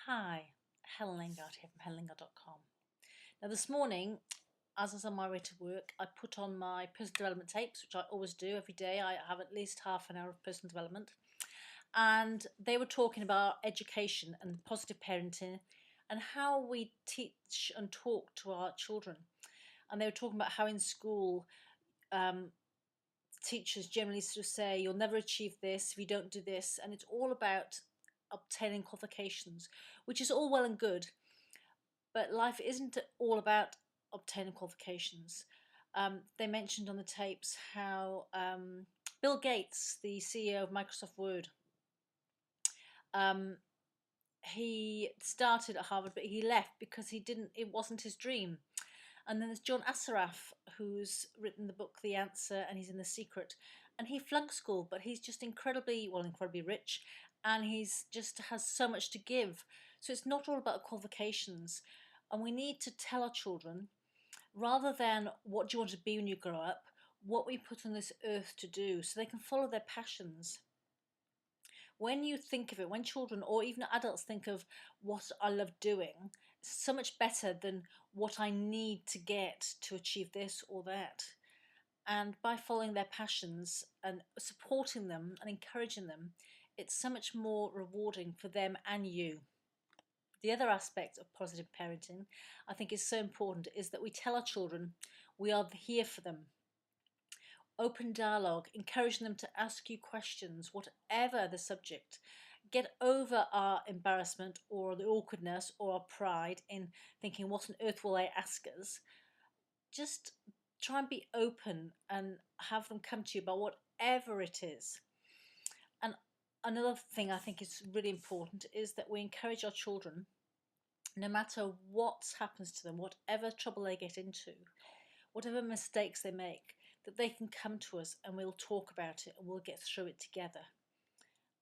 Hi, Helen Lingard here from helenlingard.com. Now this morning, as I was on my way to work, I put on my personal development tapes, which I always do every day. I have at least half an hour of personal development. And they were talking about education and positive parenting and how we teach and talk to our children. And they were talking about how in school, teachers generally sort of say, you'll never achieve this if you don't do this. And it's all about obtaining qualifications, which is all well and good, but life isn't all about obtaining qualifications. They mentioned on the tapes how Bill Gates, the CEO of Microsoft Word, he started at Harvard, but he left because it wasn't his dream. And then there's John Assaraf, who's written the book The Answer, and he's in The Secret. And he flunked school, but he's just incredibly rich, and he's just has so much to give. So it's not all about qualifications. And we need to tell our children, rather than what do you want to be when you grow up, what we put on this earth to do, so they can follow their passions. When you think of it, when children or even adults think of what I love doing, it's so much better than what I need to get to achieve this or that. And by following their passions and supporting them and encouraging them, it's so much more rewarding for them and you. The other aspect of positive parenting I think is so important is that we tell our children we are here for them. Open dialogue, encouraging them to ask you questions, whatever the subject. Get over our embarrassment or the awkwardness or our pride in thinking, what on earth will they ask us? Just try and be open and have them come to you about whatever it is. And another thing I think is really important is that we encourage our children, no matter what happens to them, whatever trouble they get into, whatever mistakes they make, that they can come to us and we'll talk about it and we'll get through it together.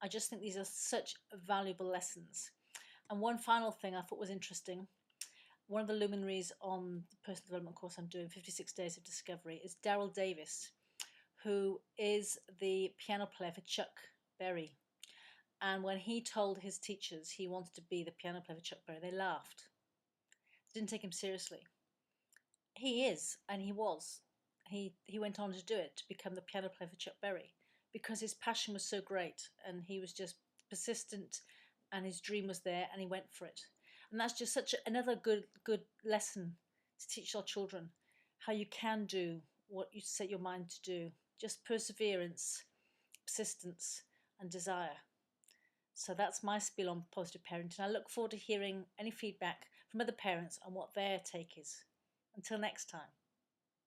I just think these are such valuable lessons. And one final thing I thought was interesting, one of the luminaries on the personal development course I'm doing, 56 Days of Discovery, is Daryl Davis, who is the piano player for Chuck Berry. And when he told his teachers he wanted to be the piano player for Chuck Berry, they laughed. They didn't take him seriously. He is, and he was. He went on to do it, to become the piano player for Chuck Berry, because his passion was so great and he was just persistent and his dream was there and he went for it. And that's just another good lesson to teach our children, how you can do what you set your mind to do. Just perseverance, persistence and desire. So that's my spiel on positive parenting. I look forward to hearing any feedback from other parents on what their take is. Until next time.